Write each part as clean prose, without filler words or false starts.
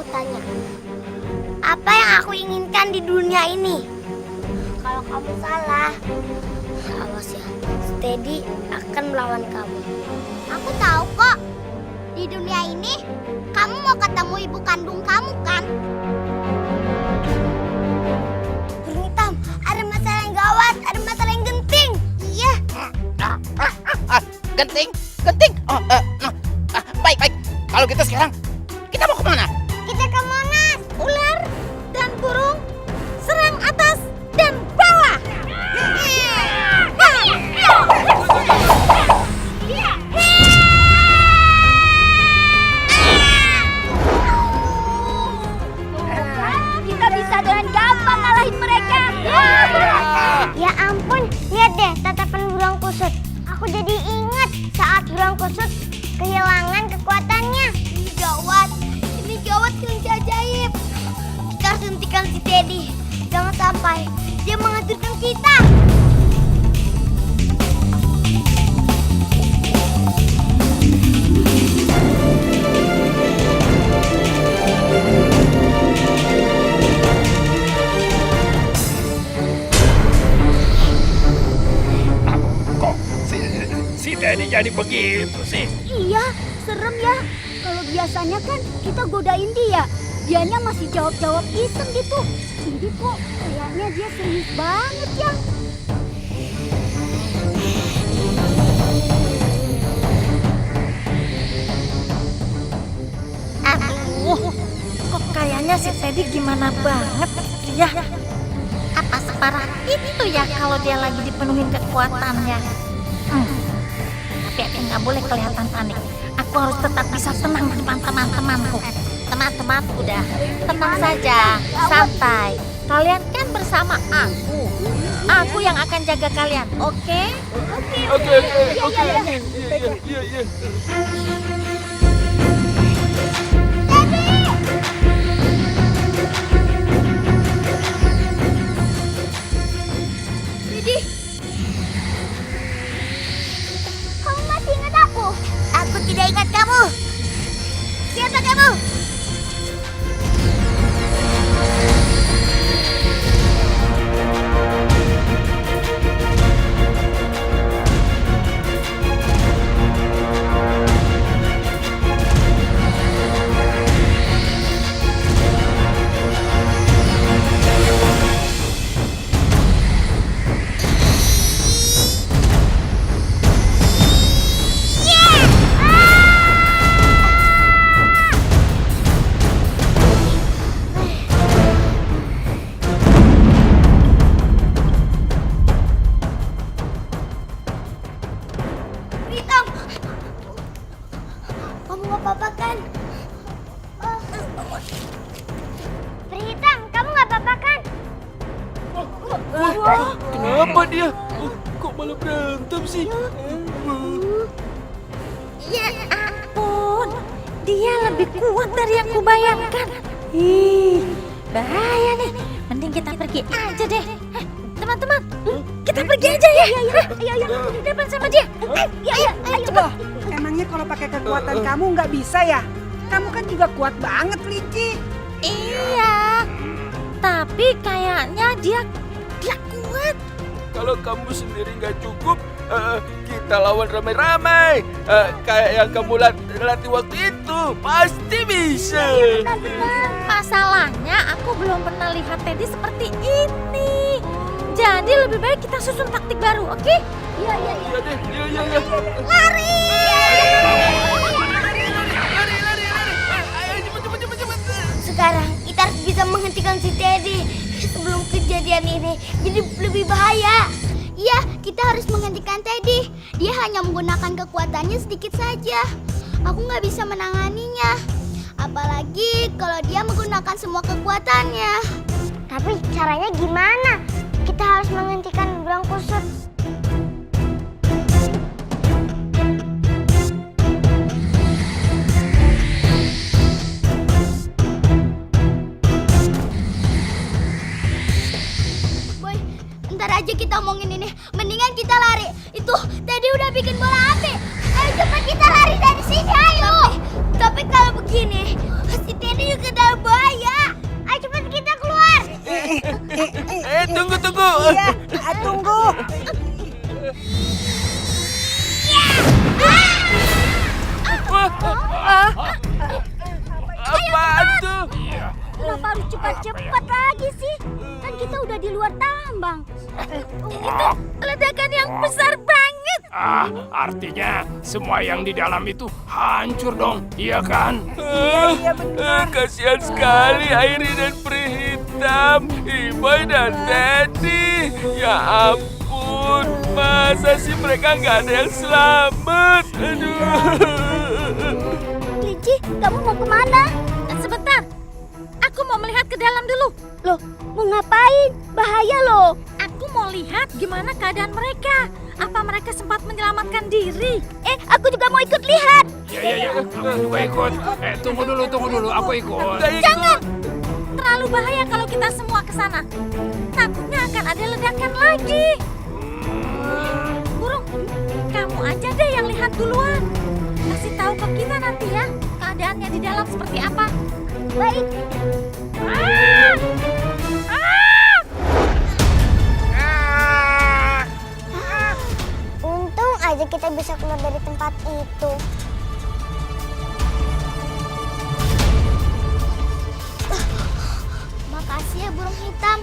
bertanya, apa yang aku inginkan di dunia ini? Kalau kamu salah, awas ya, Teddy akan melawan kamu. Aku tahu kok, di dunia ini kamu mau ketemu ibu kandung kamu kan? Burung hitam, ada masalah yang gawat, ada masalah yang genting. Iya. Genting? Baik. Kalau gitu sekarang, kita mau kemana? Kita ke Monas. Ular dan burung serang atas dan bawah. Kita bisa dengan gampang ngalahin mereka. Ya ampun, lihat deh tatapan burung kusut. Aku jadi ingat saat burung kusut kehilangan kekuatannya. Ini gawat kelinci ajaib. Kita harus hentikan si Teddy. Jangan sampai dia menghancurkan kita. Kok si Teddy jadi begitu sih? Iya, serem ya. Kalau biasanya kan kita godain dia, dianya masih jawab-jawab iseng gitu. Ini kok kayaknya dia serius banget ya. Kok kayaknya si Teddy gimana banget ya? Apa separah itu ya kalau dia lagi dipenuhin kekuatannya? Tapi aku nggak boleh kelihatan panik. Aku harus tetap bisa tenang di depan teman-temanku. Teman-teman, udah tenang saja, santai. Kalian kan bersama aku. Aku yang akan jaga kalian, oke? Oke. Iya. Teddy, kamu masih ingat aku? Aku tidak ingat kamu. Siapa kamu? Hitam, kamu nggak apa-apa kan? Hitam, kamu nggak apa-apa kan? Kenapa dia? Kok malah berantem sih? Ya ampun, dia lebih kuat dari yang kubayangkan. Ih, bahaya nih. Mending kita pergi aja deh. Teman-teman, kita pergi aja ya. Ayo, depan sama dia. Ayo, cepat. Emangnya kalau pakai kekuatan kamu nggak bisa ya? Kamu kan juga kuat banget, Kelinci. Iya, tapi kayaknya dia kuat. Kalau kamu sendiri nggak cukup, kita lawan ramai-ramai. Kayak yang kamu latih waktu itu, pasti bisa. Masalahnya aku belum pernah lihat Teddy seperti ini. Jadi lebih baik kita susun taktik baru, oke? Iya deh. Lari! Lari. Ayo cepet. Sekarang kita harus bisa menghentikan si Teddy sebelum kejadian ini jadi lebih bahaya. Iya, kita harus menghentikan Teddy. Dia hanya menggunakan kekuatannya sedikit saja. Aku nggak bisa menanganinya. Apalagi kalau dia menggunakan semua kekuatannya. Tapi caranya gimana? Kita harus menghentikan burung kusut. Boy, ntar aja kita omongin ini. Mendingan kita lari. Itu tadi udah bikin bola api. Ayo cepat kita lari dari sini, ayo. Tapi kalau begini, si Teddy juga dalam Iya, tunggu. Apaan tuh? Kenapa harus cepat-cepat lagi sih? Kan kita udah di luar tambang. Itu ledakan yang besar banget. Artinya semua yang di dalam itu hancur dong, iya kan? Iya benar. Kasihan sekali Airi dan Peri Hitam, Iboy dan Teddy. Ya ampun, masa sih mereka nggak ada yang selamat? Aduh. Kelinci, kamu mau kemana? Sebentar, aku mau melihat ke dalam dulu. Loh, mau ngapain? Bahaya loh. Aku mau lihat gimana keadaan mereka. Apa mereka sempat menyelamatkan diri? Aku juga mau ikut lihat. Ya, aku juga ikut. Tunggu dulu, aku ikut. Jangan! Terlalu bahaya kalau kita semua ke sana. Takutnya akan ada ledakan lagi. Burung, kamu aja deh yang lihat duluan. Kasih tahu ke kita nanti ya, keadaannya di dalam seperti apa. Baik. Untung aja kita bisa keluar dari tempat itu. Makasih ya burung hitam.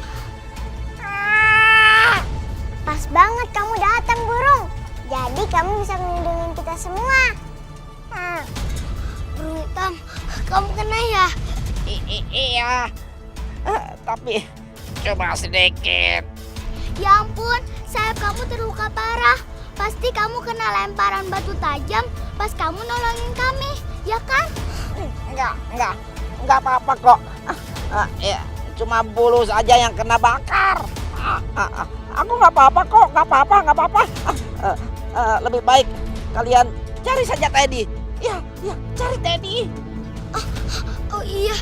Pas banget kamu datang burung. Jadi kamu bisa melindungi kita semua. Burung hitam, kamu kena ya? Iya. Tapi cuma sedikit. Ya ampun, sayap kamu terluka parah. Pasti kamu kena lemparan batu tajam pas kamu nolongin kami, ya kan? Enggak apa-apa kok. Ya, cuma bulu saja yang kena bakar. Aku nggak apa-apa kok, nggak apa-apa. Lebih baik kalian cari saja Teddy. Ya, cari Teddy. Oh iya,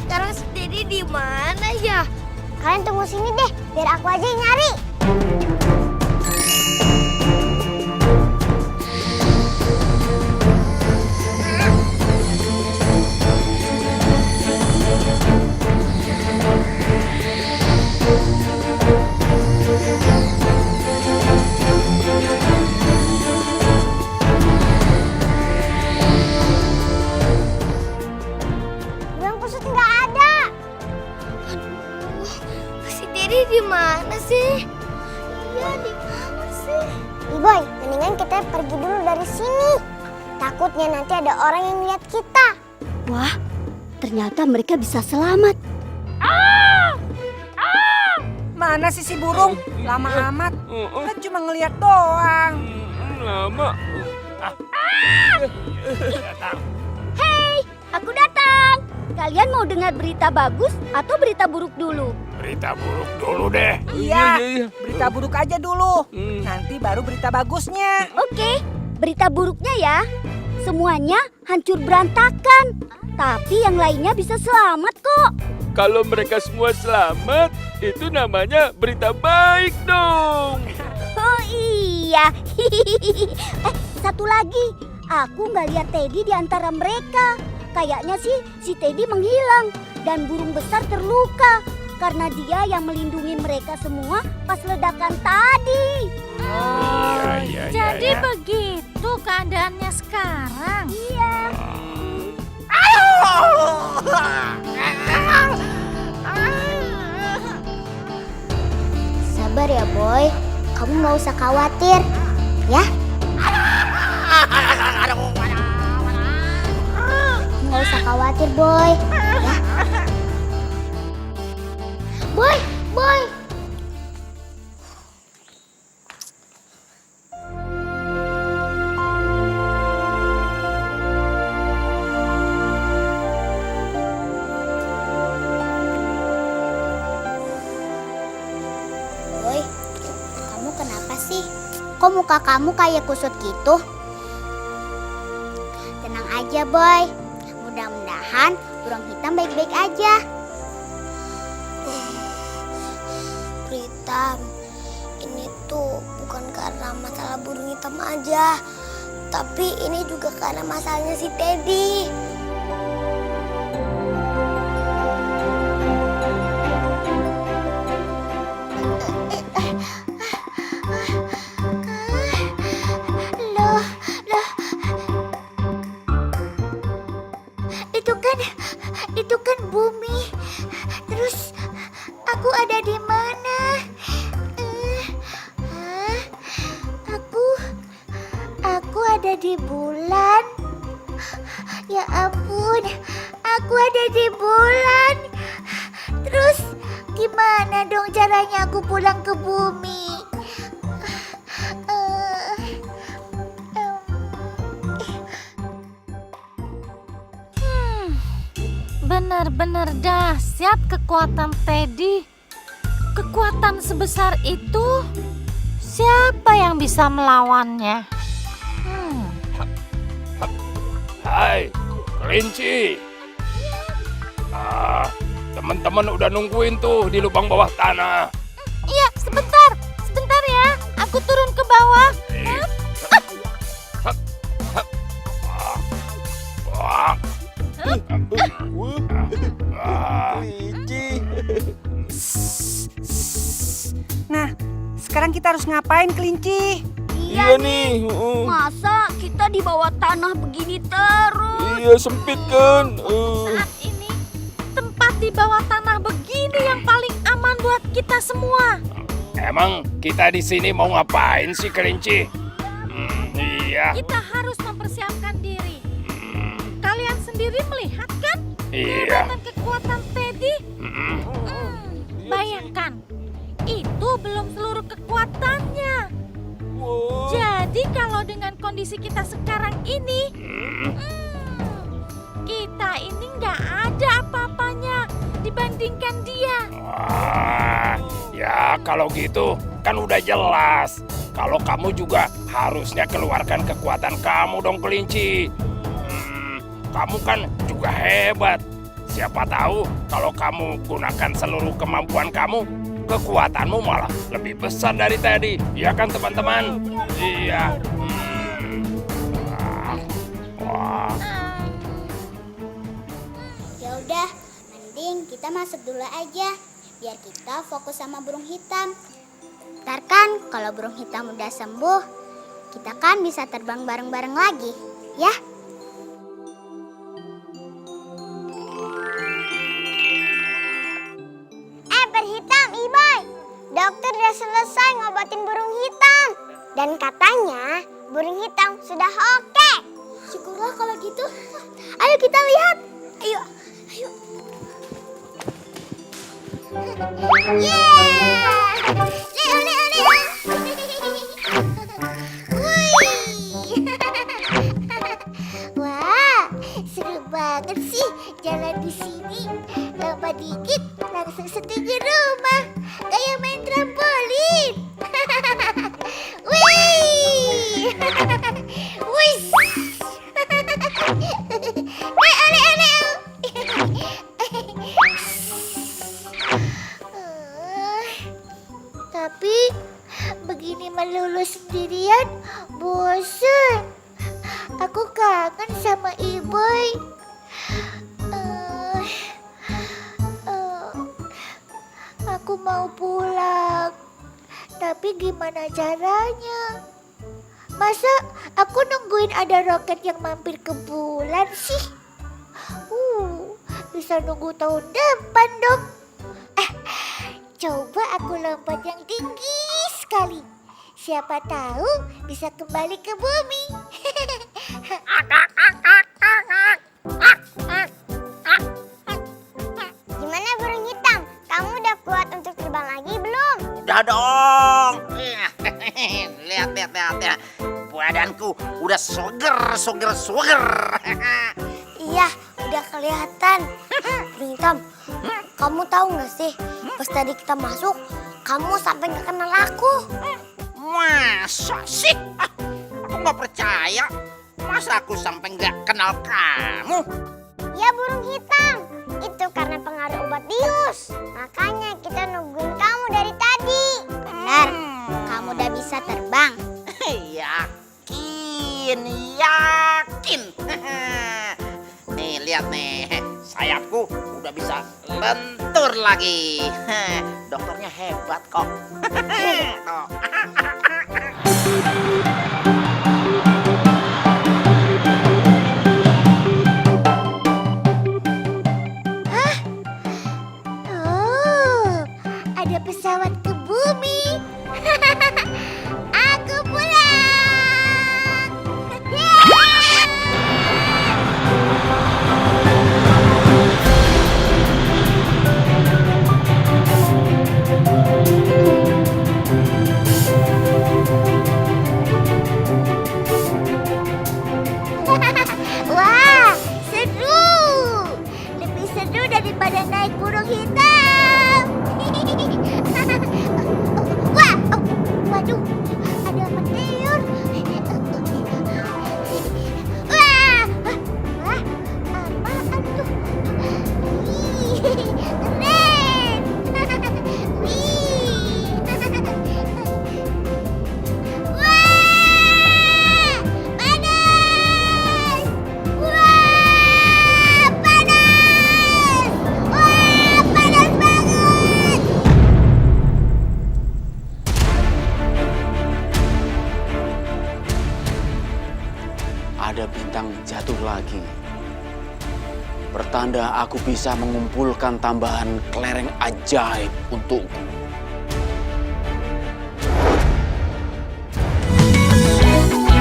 sekarang si Teddy di mana ya? Kalian tunggu sini deh, biar aku aja yang nyari. Burung kusut nggak ada. Si Teddy di mana sih? Iya, di mana sih? Boy, mendingan kita pergi dulu dari sini. Takutnya nanti ada orang yang lihat kita. Wah, ternyata mereka bisa selamat. Mana sih si burung? Lama amat. Kan cuma ngeliat doang. Lama. Aku datang. Kalian mau dengar berita bagus atau berita buruk dulu? Berita buruk dulu deh. Iya, berita buruk aja dulu. Nanti baru berita bagusnya. Oke, berita buruknya ya. Semuanya hancur berantakan. Tapi yang lainnya bisa selamat kok. Kalau mereka semua selamat, itu namanya berita baik dong. Oh iya. Satu lagi. Aku nggak lihat Teddy di antara mereka. Kayaknya sih si Teddy menghilang dan burung besar terluka karena dia yang melindungi mereka semua pas ledakan tadi. Iya. Jadi begitu keadaannya sekarang. Iya. Sabar ya Boy, kamu nggak usah khawatir, ya? Nggak usah khawatir Boy, ya? Boy. Boy, kamu kenapa sih? Kok muka kamu kayak kusut gitu? Tenang aja, Boy. Mudah-mudahan burung hitam baik-baik aja. Pritam, ini tuh bukan karena masalah burung hitam aja. Tapi ini juga karena masalahnya si Teddy. bukan bumi. Terus aku ada di mana? Aku ada di bulan. Ya ampun, aku ada di bulan. Terus gimana dong caranya aku pulang ke bumi? Benar-benar dahsyat kekuatan Teddy. Kekuatan sebesar itu, siapa yang bisa melawannya? Hai, kelinci. Teman-teman udah nungguin tuh di lubang bawah tanah. Iya, sebentar ya. Aku turun ke bawah. Nah, sekarang kita harus ngapain, kelinci? Iya nih. Masa kita di bawah tanah begini terus? Iya sempit kan. Saat ini, tempat di bawah tanah begini yang paling aman buat kita semua. Emang kita di sini mau ngapain sih, kelinci? Iya. Kita harus mempersiapkan diri. Kalian sendiri melihat kan? Iya. Kehebatan kekuatan Teddy. Bayangkan, itu belum seluruh kekuatannya. Jadi kalau dengan kondisi kita sekarang ini, kita ini nggak ada apa-apanya dibandingkan dia. Ya kalau gitu kan udah jelas. Kalau kamu juga harusnya keluarkan kekuatan kamu dong, kelinci. Kamu kan juga hebat. Siapa tahu kalau kamu gunakan seluruh kemampuan kamu, kekuatanmu malah lebih besar dari tadi. Iya kan teman-teman? Iya. Wah. Ya udah, mending kita masuk dulu aja. Biar kita fokus sama burung hitam. Ntar kan kalau burung hitam udah sembuh, kita kan bisa terbang bareng-bareng lagi, ya? Berhitam, Iboy. Dokter udah selesai ngobatin burung hitam. Dan katanya burung hitam sudah oke. Syukurlah kalau gitu. Ayo kita lihat. Ayo. Yeah! Leo. Wih. Wah, seru banget sih jalan di sini. Lama dikit langsung setinggi rumah. Kayak main trampolin. Wih. Wih. Leo. Tapi begini melulu sendirian bosan. Aku kangen sama Iboy. Aku mau pulang. Tapi gimana caranya? Masa aku nungguin ada roket yang mampir ke bulan sih? Bisa nunggu tahun depan dong. Coba aku lompat yang tinggi sekali. Siapa tahu bisa kembali ke bumi. Gimana burung hitam? Kamu udah kuat untuk terbang lagi belum? Udah dong. Lihat. Badanku udah soger. Iya, udah kelihatan. Burung hitam, kamu tahu nggak sih? Pas tadi kita masuk, kamu sampai nggak kenal aku. Masa sih? Aku nggak percaya. Masa aku sampai nggak kenal kamu? Ya burung hitam, itu karena pengaruh obat bius. Makanya kita nungguin kamu dari tadi. Benar, kamu udah bisa terbang. Yakin. Nih, lihat nih. Sayapku udah bisa lentur lagi. Dokternya hebat kok. Tuh. Hah? pesawat ke bumi. Aku pulang. Wah, seru. Lebih seru daripada naik burung hitam. Wah, waduh, ada meteor. Wah, wah, apaan tuh? Wih, keren. Wih. Wah, panas. Wah, panas. Wah, panas banget. Ada bintang jatuh lagi. Pertanda aku bisa mengumpulkan tambahan kelereng ajaib untukku.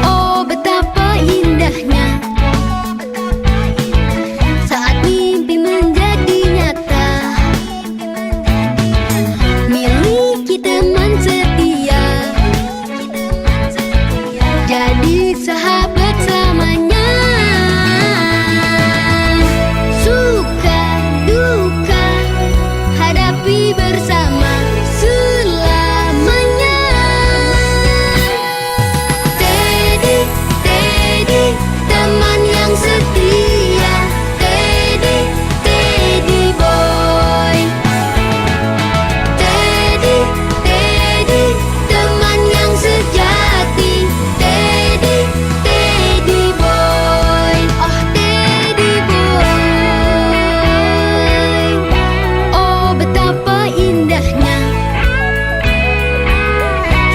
Oh, betapa indahnya saat mimpi menjadi nyata. Miliki teman setia, jadi sahabat selamanya. Suka duka hadapi bersama selamanya. Teddy, Teddy, teman yang setia. Teddy, Teddy boy. Teddy, Teddy, teman yang sejati. Teddy, Teddy boy. Oh, Teddy boy. Oh, betapa indahnya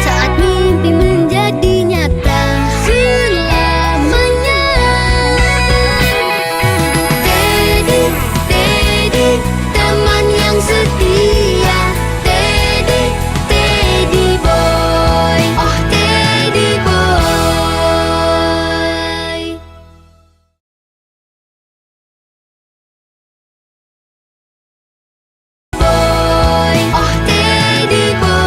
saat mimpi menjadi nyata selamanya. Teddy, Teddy, teman yang setia. Teddy, Teddy boy. Oh, Teddy boy. Boy. Oh, Teddy boy.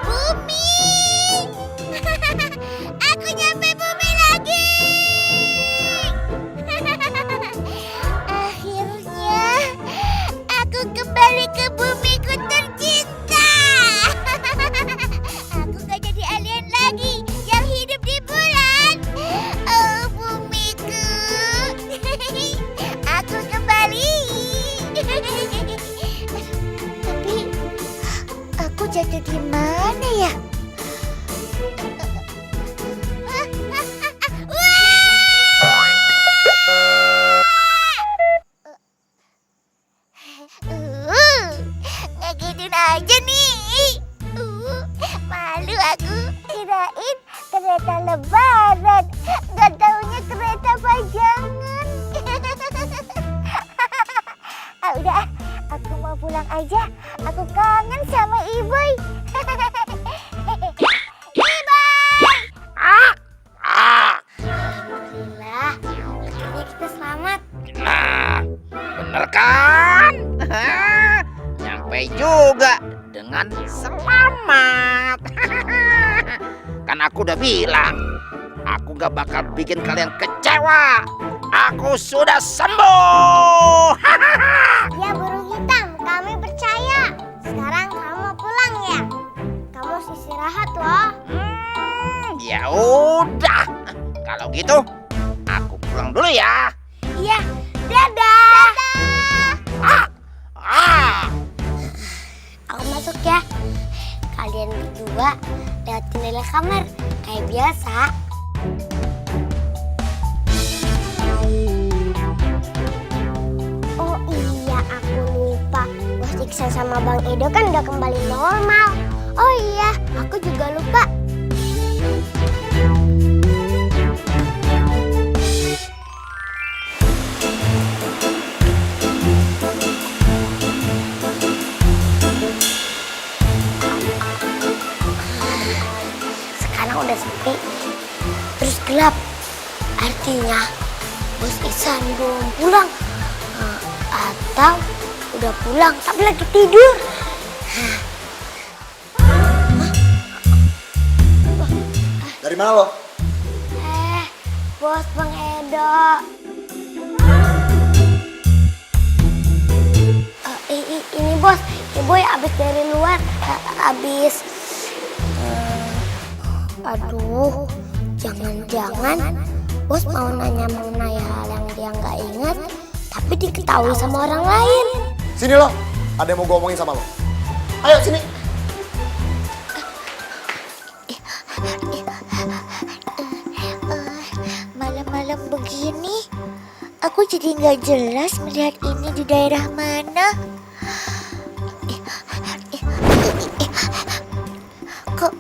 Bumi. Aku nyampe bumi lagi. Akhirnya aku kembali ke bumiku tercinta. Aku gak jadi alien lagi yang hidup di bulan. Oh, bumiku. Aku kembali. Tapi aku jatuh di mana ya? Ngagetin aja nih. Malu aku. Kirain kereta lebaran. Gak taunya kereta pajangan. Udah, aku mau pulang aja. Aku kangen sama Iboy. Iboy! Alhamdulillah, akhirnya kita selamat. Nah, bener kan? Nyampe juga dengan selamat. Kan aku udah bilang, aku gak bakal bikin kalian kecewa. Aku sudah sembuh. Ya burung hitam, kami percaya. Sekarang kamu pulang ya. Kamu harus istirahat loh. Ya udah, kalau gitu aku pulang dulu ya. Iya, dadah. Aku masuk ya. Kalian berdua lewat jendela kamar kayak biasa. Oh iya, aku lupa. Bos Iksan sama Bang Edo kan udah kembali normal. Oh iya, aku juga lupa. udah sepi, terus gelap. Artinya Bos Ihsan belum pulang. Atau udah pulang tapi lagi tidur. Dari mana lo? Bos Bang Edo. Ini bos, Ibu abis dari luar, aduh, jangan-jangan bos mau nanya mengenai hal yang dia nggak ingat, tapi diketahui sama orang lain. Sini lo, ada yang mau gue omongin sama lo. Ayo sini. Malam-malam begini, aku jadi nggak jelas melihat ini di daerah mana. Kok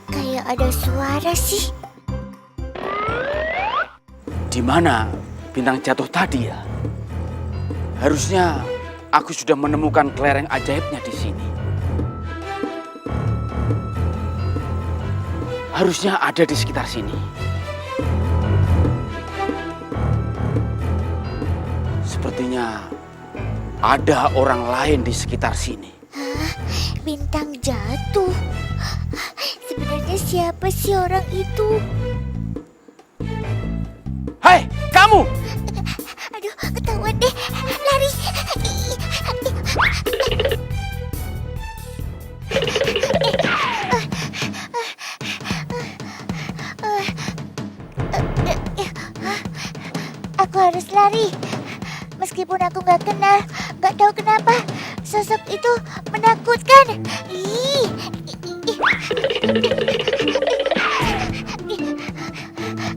kayak ada suara sih? Di mana bintang jatuh tadi ya? Harusnya aku sudah menemukan kelereng ajaibnya di sini. Harusnya ada di sekitar sini. Sepertinya ada orang lain di sekitar sini. Bintang jatuh. Sebenarnya siapa sih orang itu? Hei, kamu! Aduh, ketahuan deh. Lari. Aku harus lari. Meskipun aku nggak kenal, nggak tahu kenapa sosok itu menakutkan.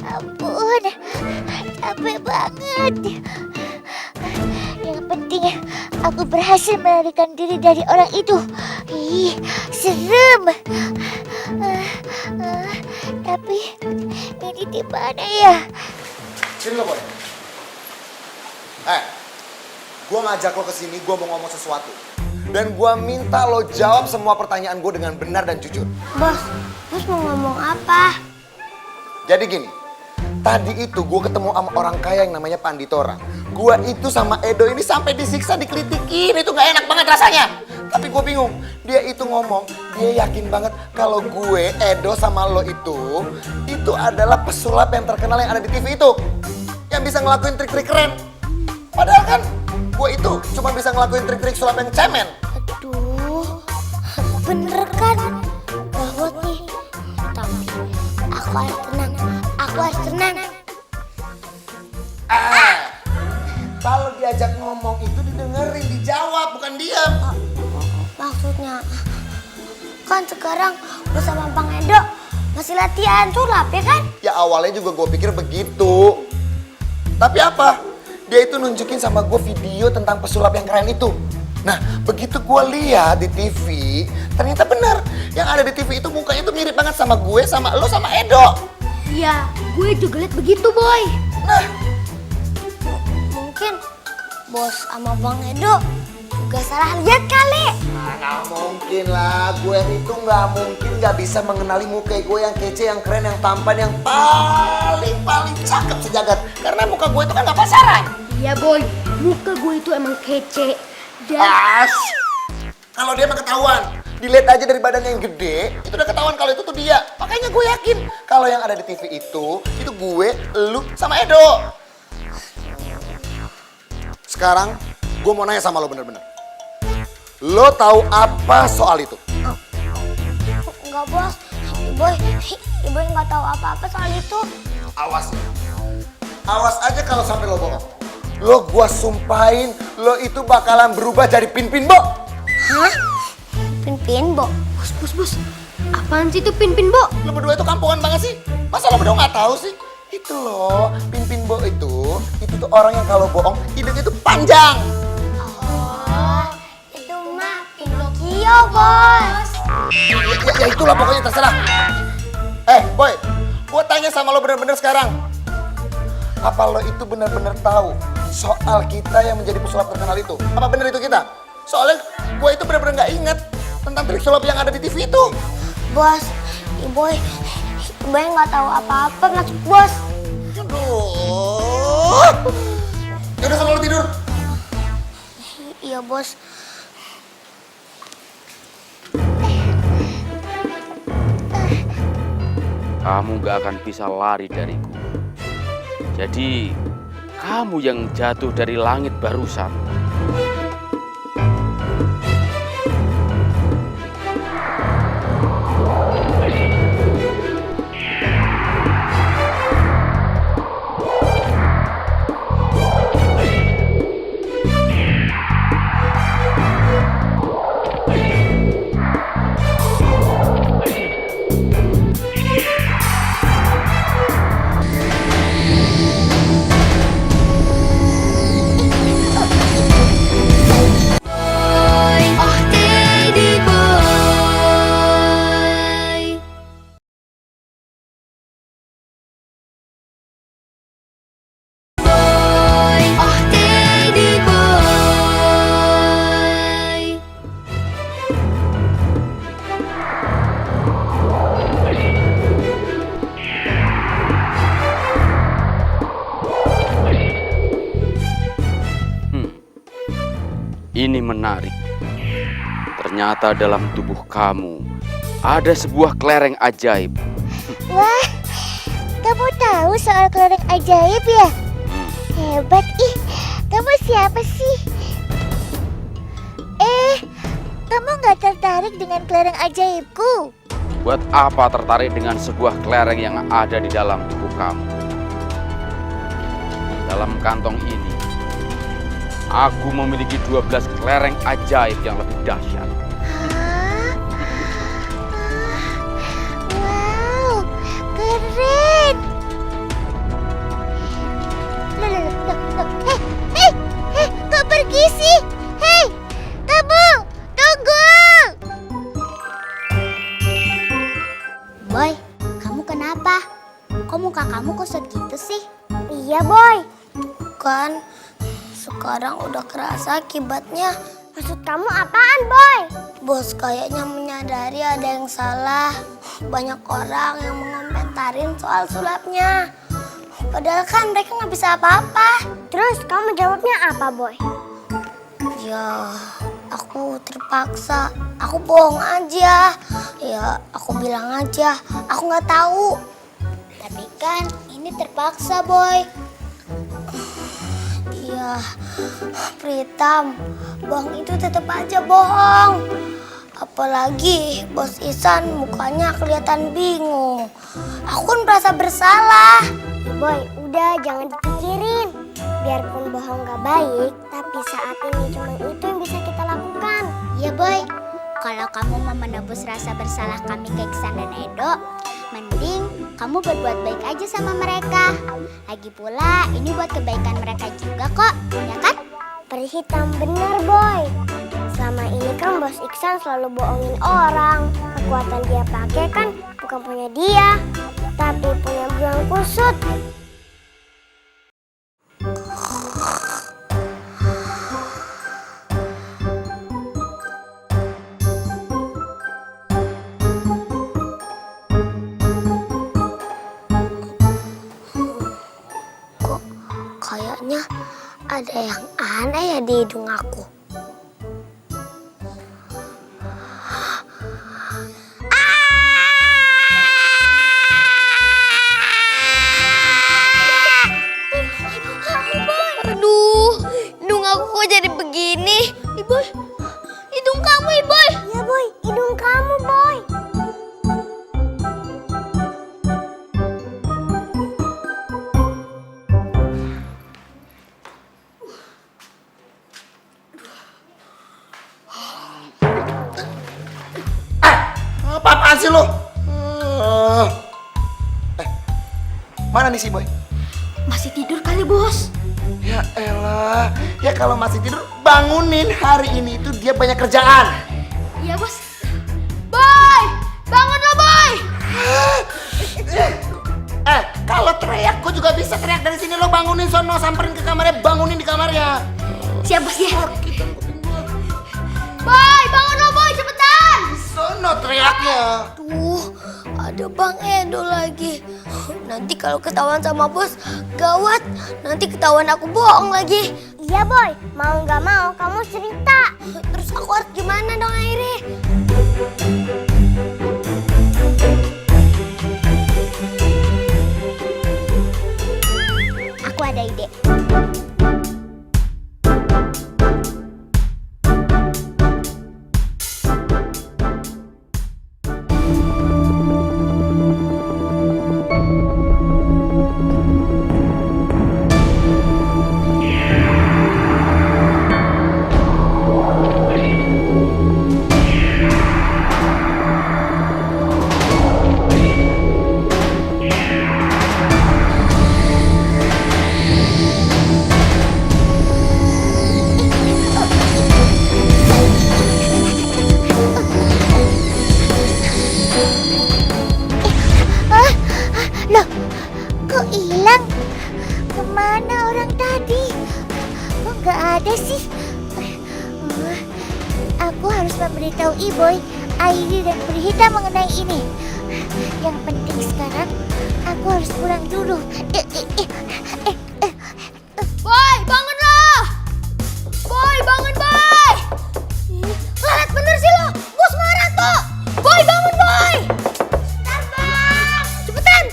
Ampun, capek banget. Yang penting aku berhasil melarikan diri dari orang itu. Ih, serem. Tapi ini di mana ya? Sini lo, Boy. Gue ngajak lo kesini, gue mau ngomong sesuatu. Dan gue minta lo jawab semua pertanyaan gue dengan benar dan jujur. Bos mau ngomong apa? Jadi gini, tadi itu gue ketemu sama orang kaya yang namanya Panditora. Gue itu sama Edo ini sampai disiksa, dikritikin, itu gak enak banget rasanya. Tapi gue bingung, dia itu ngomong, dia yakin banget kalau gue, Edo sama lo itu adalah pesulap yang terkenal yang ada di TV itu. Yang bisa ngelakuin trik-trik keren. Padahal kan gue itu cuma bisa ngelakuin trik-trik sulap yang cemen. Aduh, bener kan? Gawat nih. Tapi aku harus tenang. Kalau diajak ngomong itu didengerin, dijawab, bukan diam. Maksudnya, kan sekarang bersama Bang Edo masih latihan sulap ya kan? Ya awalnya juga gue pikir begitu. Tapi apa? Dia itu nunjukin sama gue video tentang pesulap yang keren itu. Nah, begitu gue lihat di TV, ternyata benar. Yang ada di TV itu mukanya itu mirip banget sama gue, sama lo, sama Edo. Iya, gue juga liat begitu, Boy. Nah, mungkin bos sama Bang Edo juga salah lihat kali. nggak mungkin lah. Gue itu nggak mungkin nggak bisa mengenali muka gue yang kece, yang keren, yang tampan, yang paling cakep sejagat. Karena muka gue itu kan nggak pasaran. Iya, Boy. Muka gue itu emang kece. Dan kalau dia mah ketahuan. Dilihat aja dari badannya yang gede, itu udah ketahuan kalau itu tuh dia. Makanya gue yakin kalau yang ada di TV itu gue, lu, sama Edo. Sekarang gue mau nanya sama lo bener-bener. Lo tahu apa soal itu? enggak, Bos. Ibu nggak tahu apa-apa soal itu. Awas. Awas aja kalau sampai lo bohong. Lo gue sumpahin, lo itu bakalan berubah jadi Pin-Pin Bo. Hah? Pin-Pin Bo? Bos. Apaan sih itu Pin-Pin Bo? Lo berdua itu kampungan banget sih. Masa lo berdua nggak tahu sih? Itu loh, Pin-Pin Bo itu tuh orang yang kalau bohong hidungnya itu panjang. Oh, itu mah Pinocchio, Bos. Ya itulah pokoknya terserah. Boy, gua tanya sama lo bener-bener sekarang. Apa lo itu bener-bener tahu soal kita yang menjadi pesulap terkenal itu? Apa bener itu kita? Soalnya gua itu bener-bener nggak inget tentang trik sulap yang ada di TV itu. Bos, Boy, Boy nggak tahu apa-apa masuk bos. Aduh. Yaudah sana lu tidur. Iya bos. Kamu gak akan bisa lari dariku. Jadi, kamu yang jatuh dari langit barusan. Oh Teddy boy. Oh Teddy boy. Ini menarik. Ternyata dalam tubuh kamu ada sebuah kelereng ajaib. Wah, kamu tahu soal kelereng ajaib ya? Hebat ih, kamu siapa sih? Kamu nggak tertarik dengan kelereng ajaibku? Buat apa tertarik dengan sebuah kelereng yang ada di dalam tubuh kamu? Dalam kantong ini, aku memiliki 12 kelereng ajaib yang lebih dahsyat. Hah? Wow, keren! Hei, kok pergi sih? Hei, kamu, tunggu! Boy, kamu kenapa? Kok muka kamu kusut gitu sih? Iya Boy. Kan sekarang udah kerasa akibatnya. Maksud kamu apaan Boy? Bos kayaknya menyadari ada yang salah. Banyak orang yang menkomentarin soal sulapnya. Padahal kan mereka nggak bisa apa-apa. Terus kamu jawabnya apa Boy? Ya, aku terpaksa. Aku bohong aja. Ya, aku bilang aja. Aku nggak tahu. Tapi kan ini terpaksa, Boy. Iya, Pritam. Bohong itu tetap aja bohong. Apalagi Bos Ihsan mukanya kelihatan bingung. Aku kan merasa bersalah. Boy, udah jangan dipikirin. Biarpun bohong gak baik, tapi saat ini cuma itu yang bisa kita lakukan. Iya Boy, kalau kamu mau menebus rasa bersalah kami ke Ihsan dan Edo, mending kamu berbuat baik aja sama mereka. Lagi pula ini buat kebaikan mereka juga kok, ya kan? Perhitam bener Boy. Selama ini kan Bos Ihsan selalu bohongin orang. Kekuatan dia pakai kan bukan punya dia, tapi punya beruang kusut. Kok kayaknya ada yang aneh ya di hidung aku. Aduh, hidung aku kok jadi begini? Iboy, hidung kamu Iboy. Iya Boy, hidung kamu Boy. Apaan sih lo? Mana nih si Boy? Masih tidur kali, Bos. Ya elah, ya kalau masih tidur bangunin, hari ini itu dia banyak kerjaan. Iya, Bos. Boy, bangun lo, Boy. Kalau teriak gue juga bisa teriak dari sini, lo bangunin sono, samperin ke kamarnya, bangunin di kamarnya. Siap, Bos ya. Kita kuping gua. Boy, bangun lo, Boy, cepetan. Sono teriaknya. Tuh, ada Bang Edo lagi. Nanti kalau ketahuan sama bos, gawat. Nanti ketahuan aku bohong lagi. Iya boy, mau nggak mau kamu cerita. Terus aku harus gimana dong Airi? Aku ada ide. Loh, kok hilang? Kemana orang tadi? Kok nggak ada sih? Aku harus memberitahu Iboy, Airi dan Prihita mengenai ini. Yang penting sekarang, aku harus pulang dulu. Boy, bangunlah! Boy, bangun boy! Lalat bener sih lo, bos marah tuh. Boy, bangun boy! Bentar bang, cepetan!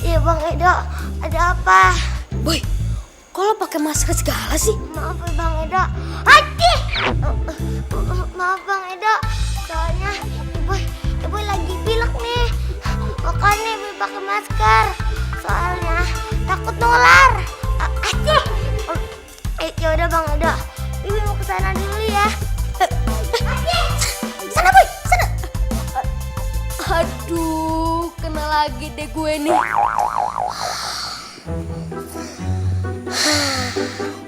Iya Bang Edo, ada apa? Boy, kok lo pakai masker segala sih? Maaf ya Bang Edo. Hati! Maaf Bang Edo, soalnya ibu lagi pilek nih. Makanya ibu pakai masker. Soalnya takut nular. Hati! Ya udah Bang Edo, ibu mau kesana dulu ya. Hati! Sana boy, sana! Aduh, kena lagi deh gue nih.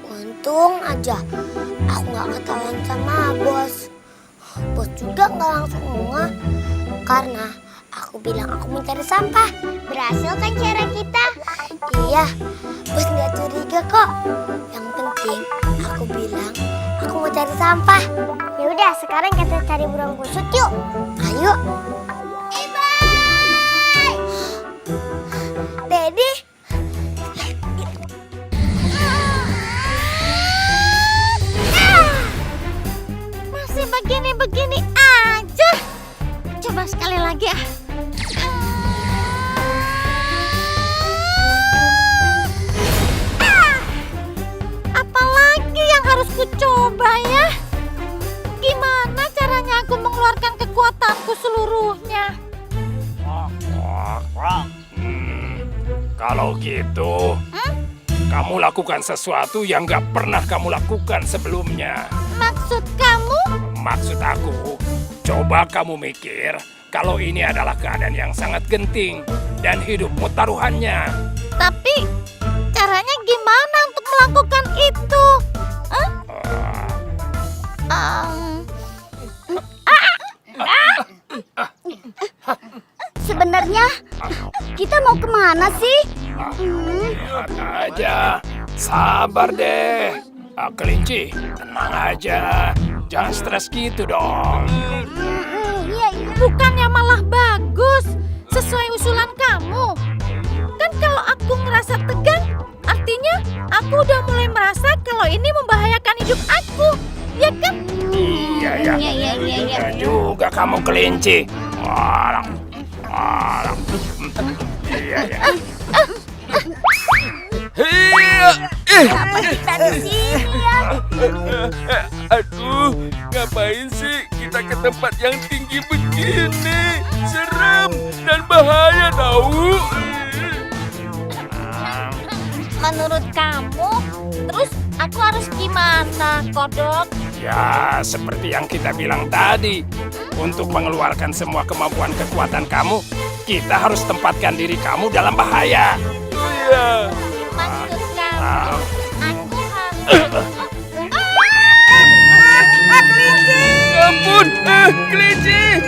Untung aja aku nggak ketahuan sama bos. Bos juga nggak langsung ngeh karena aku bilang aku mau cari sampah. Berhasil kan cara kita? Iya, bos nggak curiga kok. Yang penting aku bilang aku mau cari sampah. Ya udah, sekarang kita cari burung kusut yuk. Ayo. Daddy, Masih begini-begini aja. Coba sekali lagi ah. Apalagi yang harus kucoba ya? Gimana caranya aku mengeluarkan kekuatanku seluruhnya? Kalau gitu, kamu lakukan sesuatu yang gak pernah kamu lakukan sebelumnya. Maksud kamu? Maksud aku, coba kamu mikir kalau ini adalah keadaan yang sangat genting dan hidupmu taruhannya. Tapi caranya gimana untuk melakukan itu? Hah? Sebenarnya kita mau kemana sih? Lihat aja, sabar deh. Kelinci, tenang aja. Jangan stres gitu dong. Iya, bukannya malah bagus. Sesuai usulan kamu. Kan kalau aku ngerasa tegang, artinya aku udah mulai merasa kalau ini membahayakan hidup aku. Ya kan? Iya, ya. Iya juga kamu kelinci. Walang. Iya, ya. Kenapa kita di sini ya? Aduh, ngapain sih kita ke tempat yang tinggi begini? Serem dan bahaya tahu. Menurut kamu, terus aku harus gimana, Kodok? Ya, seperti yang kita bilang tadi. Untuk mengeluarkan semua kemampuan kekuatan kamu, kita harus tempatkan diri kamu dalam bahaya. Iya. Maksud kamu, aku harus... Ampun, kelinci.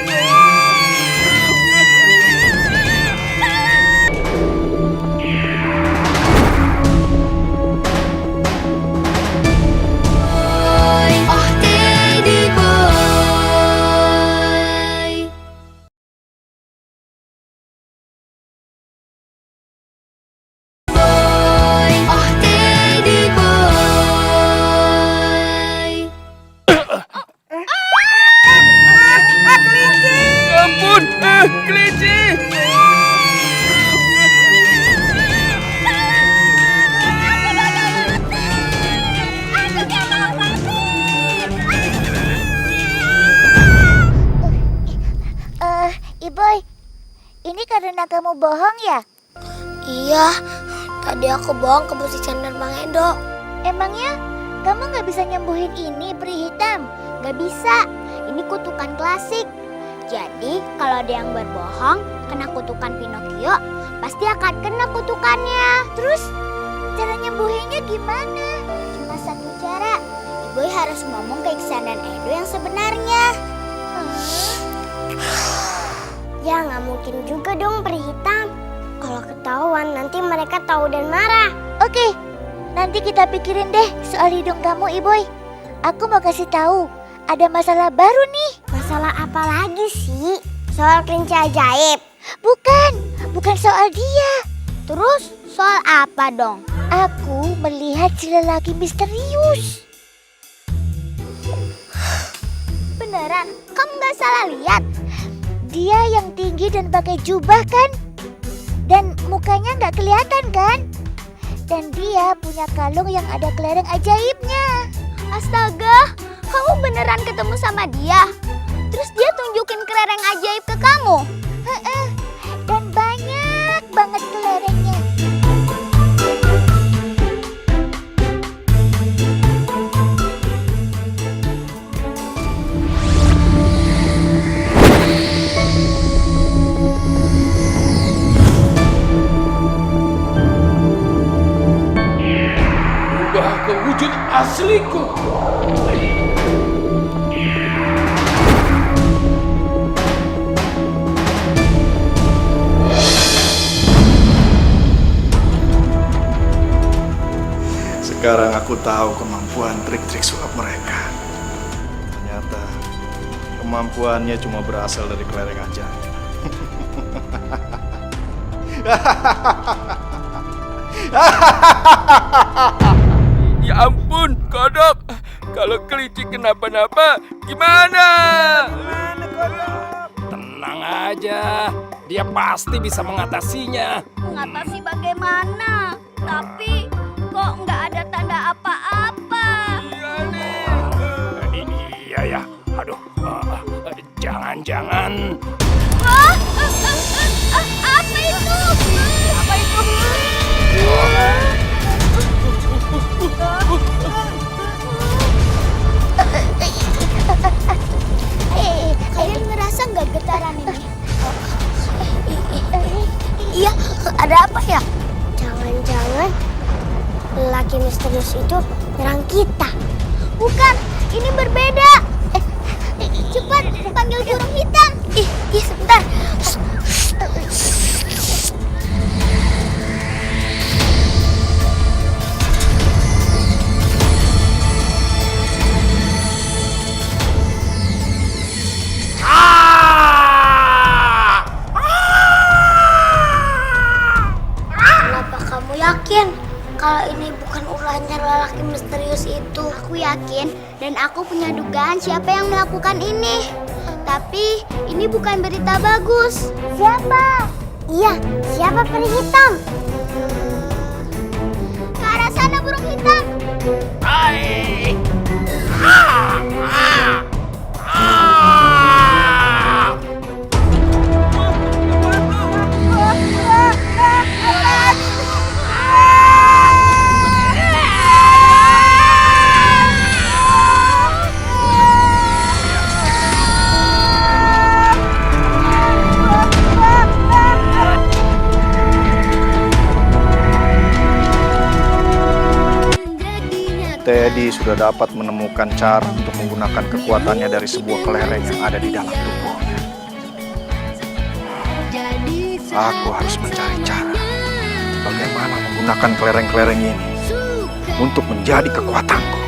Oh karena kamu bohong ya? Iya, tadi aku bohong ke Bos Ican dan Bang Edo. Emangnya kamu nggak bisa nyembuhin ini peri hitam? Gak bisa, ini kutukan klasik. Jadi kalau ada yang berbohong kena kutukan Pinocchio, pasti akan kena kutukannya. Terus cara nyembuhinnya gimana? Cuma satu cara, Ibu harus ngomong ke Iksan dan Edo yang sebenarnya. Ya nggak mungkin juga dong peri hitam. Kalau ketahuan nanti mereka tahu dan marah. Oke, nanti kita pikirin deh soal hidung kamu, Iboy. Aku mau kasih tahu, ada masalah baru nih. Masalah apa lagi sih? Soal kelinci ajaib? Bukan soal dia. Terus soal apa dong? Aku melihat si lelaki misterius. Beneran? Kamu nggak salah lihat? Dia yang tinggi dan pakai jubah kan? Dan mukanya nggak kelihatan kan? Dan dia punya kalung yang ada kelereng ajaibnya. Astaga, kamu beneran ketemu sama dia? Terus dia tunjukin kelereng ajaib ke kamu? Dan banyak banget kelerengnya. Ubah ke wujud asliku. Sekarang aku tahu kemampuan trik-trik sulap mereka. Ternyata kemampuannya cuma berasal dari kelereng ajaib. Ya ampun, kodok. Kalau kelinci kenapa-napa, gimana? Tenang aja, dia pasti bisa mengatasinya. Mengatasi bagaimana? Tapi kok nggak ada tanda apa-apa? Iya ya, aduh, jangan-jangan. Apa itu? Apa itu? Kalian ngerasa nggak getaran ini? Iya, ada apa ya? Jangan-jangan lelaki misterius itu nyerang kita. Bukan, ini berbeda. Cepat panggil burung hitam. Ih, sebentar. Kenapa kamu yakin kalau ini bukan ulahnya lelaki misterius itu? Aku yakin dan aku punya dugaan siapa yang melakukan ini. Tapi ini bukan berita bagus. Siapa? Iya, siapa peri hitam? Ke arah sana burung hitam. Hai! Teddy sudah dapat menemukan cara untuk menggunakan kekuatannya dari sebuah kelereng yang ada di dalam tubuhnya. Aku harus mencari cara bagaimana menggunakan kelereng-kelereng ini untuk menjadi kekuatanku.